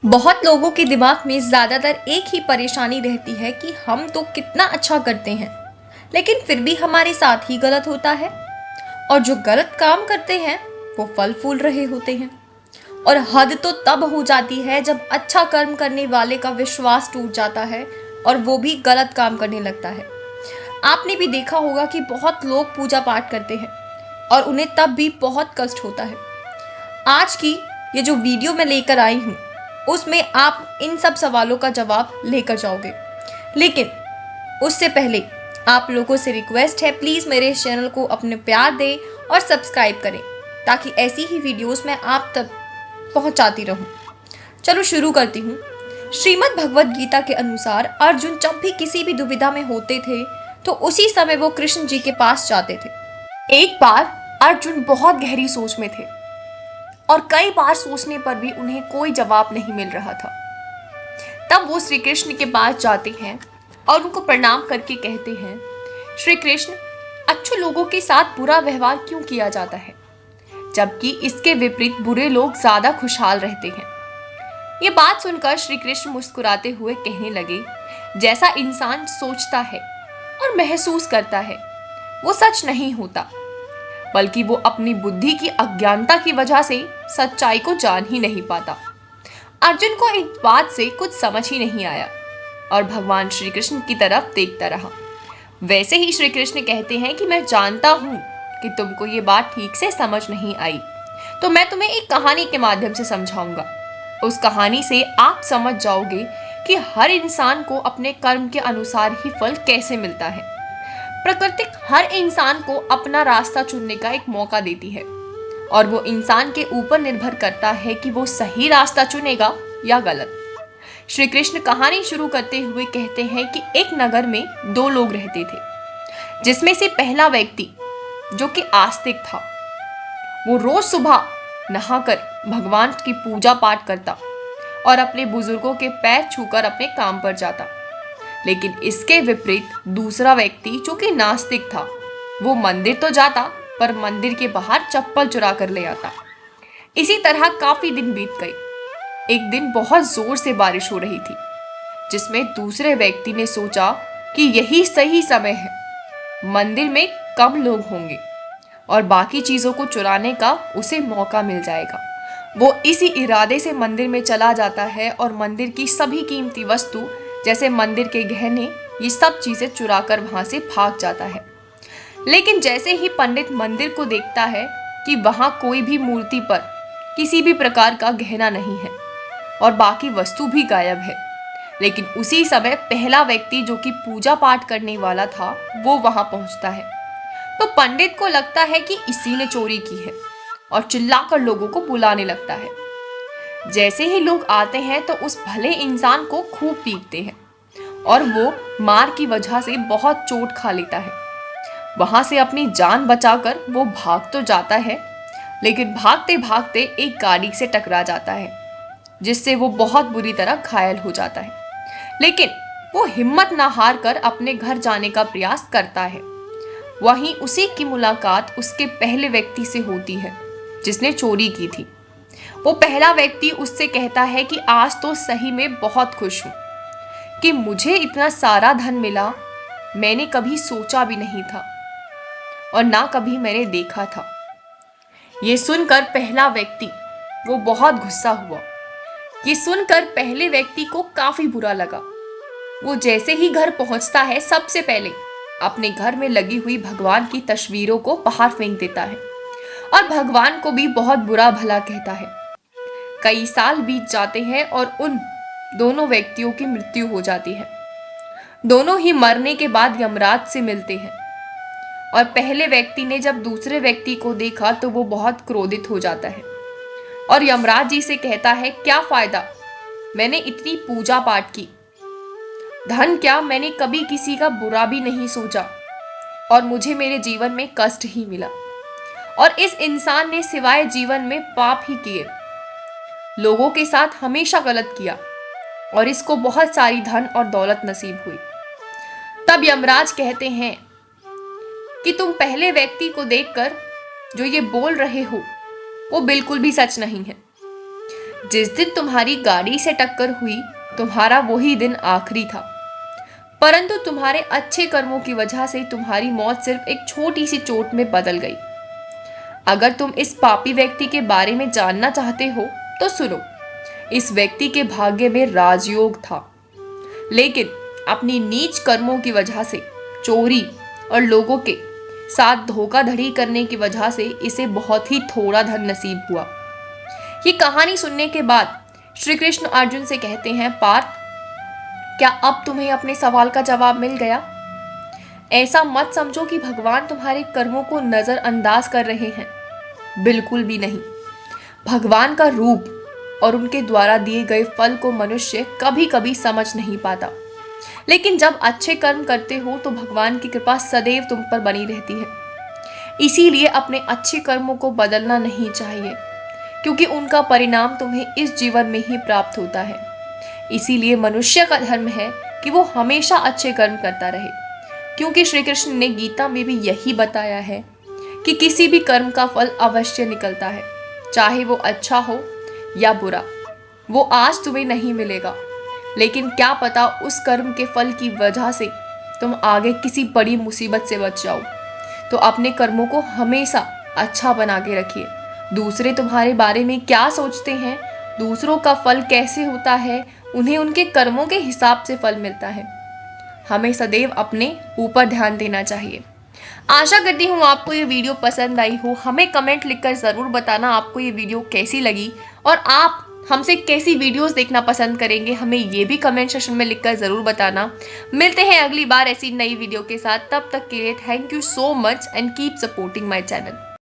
बहुत लोगों के दिमाग में ज़्यादातर एक ही परेशानी रहती है कि हम तो कितना अच्छा करते हैं, लेकिन फिर भी हमारे साथ ही गलत होता है। और जो गलत काम करते हैं वो फल फूल रहे होते हैं। और हद तो तब हो जाती है जब अच्छा कर्म करने वाले का विश्वास टूट जाता है और वो भी गलत काम करने लगता है। आपने भी देखा होगा कि बहुत लोग पूजा पाठ करते हैं और उन्हें तब भी बहुत कष्ट होता है। आज की ये जो वीडियो मैं लेकर आई हूँ उसमें आप इन सब सवालों का जवाब लेकर जाओगे। लेकिन उससे पहले आप लोगों से रिक्वेस्ट है, प्लीज़ मेरे इस चैनल को अपने प्यार दें और सब्सक्राइब करें ताकि ऐसी ही वीडियोस मैं आप तक पहुंचाती रहूं। चलो शुरू करती हूँ। श्रीमद् भगवद गीता के अनुसार अर्जुन जब भी किसी भी दुविधा में होते थे तो उसी समय वो कृष्ण जी के पास जाते थे। एक बार अर्जुन बहुत गहरी सोच में थे और कई बार सोचने पर भी उन्हें कोई जवाब नहीं मिल रहा था। तब वो श्री कृष्ण के पास जाते हैं और उनको प्रणाम करके कहते हैं, श्री कृष्ण, अच्छे लोगों के साथ बुरा व्यवहार क्यों किया जाता है, जबकि इसके विपरीत बुरे लोग ज्यादा खुशहाल रहते हैं। ये बात सुनकर श्री कृष्ण मुस्कुराते हुए कहने लगे, जैसा इंसान सोचता है और महसूस करता है वो सच नहीं होता, बल्कि वो अपनी बुद्धि की अज्ञानता की वजह से सच्चाई को जान ही नहीं पाता। अर्जुन को इस बात से कुछ समझ ही नहीं आया और भगवान श्री कृष्ण की तरफ देखता रहा। वैसे ही श्री कृष्ण कहते हैं कि मैं जानता हूँ कि तुमको ये बात ठीक से समझ नहीं आई, तो मैं तुम्हें एक कहानी के माध्यम से समझाऊंगा। उस कहानी से आप समझ जाओगे कि हर इंसान को अपने कर्म के अनुसार ही फल कैसे मिलता है। प्रकृति हर इंसान को अपना रास्ता चुनने का एक मौका देती है और वो इंसान के ऊपर निर्भर करता है कि वो सही रास्ता चुनेगा या गलत। श्री कृष्ण कहानी शुरू करते हुए कहते हैं कि एक नगर में दो लोग रहते थे, जिसमें से पहला व्यक्ति जो कि आस्तिक था, वो रोज सुबह नहाकर भगवान की पूजा पाठ करता और अपने बुजुर्गों के पैर छूकर अपने काम पर जाता। लेकिन इसके विपरीत दूसरा व्यक्ति जो कि नास्तिक था, वो मंदिर तो जाता पर मंदिर के बाहर चप्पल चुरा कर ले आता। इसी तरह काफी दिन बीत गए। एक दिन बहुत जोर से बारिश हो रही थी, जिसमें दूसरे व्यक्ति ने सोचा कि यही सही समय है, मंदिर में कम लोग होंगे और बाकी चीजों को चुराने का उसे मौका मिल जाएगा। वो इसी इरादे से मंदिर में चला जाता है और मंदिर की सभी कीमती वस्तु जैसे मंदिर के गहने, ये सब चीजें चुराकर वहां से भाग जाता है। लेकिन जैसे ही पंडित मंदिर को देखता है कि वहां कोई भी मूर्ति पर किसी भी प्रकार का गहना नहीं है और बाकी वस्तु भी गायब है, लेकिन उसी समय पहला व्यक्ति जो कि पूजा पाठ करने वाला था वो वहां पहुंचता है। तो पंडित को लगता है कि इसी ने चोरी की है और चिल्लाकर लोगों को बुलाने लगता है। जैसे ही लोग आते हैं तो उस भले इंसान को खूब पीटते हैं और वो मार की वजह से बहुत चोट खा लेता है। वहां से अपनी जान बचाकर वो भाग तो जाता है, लेकिन भागते भागते एक गाड़ी से टकरा जाता है, जिससे वो बहुत बुरी तरह घायल हो जाता है। लेकिन वो हिम्मत ना हार कर अपने घर जाने का प्रयास करता है। वहीं उसी की मुलाकात उसके पहले व्यक्ति से होती है जिसने चोरी की थी। वो पहला व्यक्ति उससे कहता है कि आज तो सही में बहुत खुश हूं कि मुझे इतना सारा धन मिला, मैंने कभी सोचा भी नहीं था और ना कभी मैंने देखा था। ये सुनकर पहला व्यक्ति वो बहुत गुस्सा हुआ। ये सुनकर पहले व्यक्ति को काफी बुरा लगा। वो जैसे ही घर पहुंचता है, सबसे पहले अपने घर में लगी हुई भगवान की तस्वीरों को बाहर फेंक देता है और भगवान को भी बहुत बुरा भला कहता है। कई साल बीत जाते हैं और उन दोनों व्यक्तियों की मृत्यु हो जाती है। दोनों ही मरने के बाद यमराज से मिलते हैं और पहले व्यक्ति ने जब दूसरे व्यक्ति को देखा तो वो बहुत क्रोधित हो जाता है और यमराज जी से कहता है, क्या फायदा, मैंने इतनी पूजा पाठ की, धन क्या, मैंने कभी किसी का बुरा भी नहीं सोचा और मुझे मेरे जीवन में कष्ट ही मिला। और इस इंसान ने सिवाय जीवन में पाप ही किए, लोगों के साथ हमेशा गलत किया और इसको बहुत सारी धन और दौलत नसीब हुई। तब यमराज कहते हैं कि तुम पहले व्यक्ति को देखकर जो ये बोल रहे हो वो बिल्कुल भी सच नहीं है। जिस दिन तुम्हारी गाड़ी से टक्कर हुई, तुम्हारा वही दिन आखिरी था। परंतु तुम्हारे अच्छे कर्मों की वजह से तुम्हारी मौत सिर्फ एक छोटी सी चोट में बदल गई। अगर तुम इस पापी व्यक्ति के बारे में जानना चाहते हो तो सुनो। इस व्यक्ति के भाग्य में राजयोग था, लेकिन अपनी नीच कर्मों की वजह से, चोरी और लोगों के साथ धोखाधड़ी करने की वजह से इसे बहुत ही थोड़ा धन नसीब हुआ। ये कहानी सुनने के बाद श्री कृष्ण अर्जुन से कहते हैं, पार्थ, क्या अब तुम्हें अपने सवाल का जवाब मिल गया? ऐसा मत समझो कि भगवान तुम्हारे कर्मों को नजरअंदाज कर रहे हैं। बिल्कुल भी नहीं। भगवान का रूप और उनके द्वारा दिए गए फल को मनुष्य कभी कभी समझ नहीं पाता, लेकिन जब अच्छे कर्म करते हो तो भगवान की कृपा सदैव तुम पर बनी रहती है। इसीलिए अपने अच्छे कर्मों को बदलना नहीं चाहिए, क्योंकि उनका परिणाम तुम्हें इस जीवन में ही प्राप्त होता है। इसीलिए मनुष्य का धर्म है कि वो हमेशा अच्छे कर्म करता रहे, क्योंकि श्री कृष्ण ने गीता में भी यही बताया है कि किसी भी कर्म का फल अवश्य निकलता है, चाहे वो अच्छा हो या बुरा। वो आज तुम्हें नहीं मिलेगा, लेकिन क्या पता उस कर्म के फल की वजह से तुम आगे किसी बड़ी मुसीबत से बच जाओ। तो अपने कर्मों को हमेशा अच्छा बना के रखिए। दूसरे तुम्हारे बारे में क्या सोचते हैं, दूसरों का फल कैसे होता है, उन्हें उनके कर्मों के हिसाब से फल मिलता है। हमें सदैव अपने ऊपर ध्यान देना चाहिए। आशा करती हूँ आपको ये वीडियो पसंद आई हो। हमें कमेंट लिखकर ज़रूर बताना आपको ये वीडियो कैसी लगी और आप हमसे कैसी वीडियोस देखना पसंद करेंगे, हमें ये भी कमेंट सेक्शन में लिखकर ज़रूर बताना। मिलते हैं अगली बार ऐसी नई वीडियो के साथ। तब तक के लिए thank you so much and keep supporting my channel.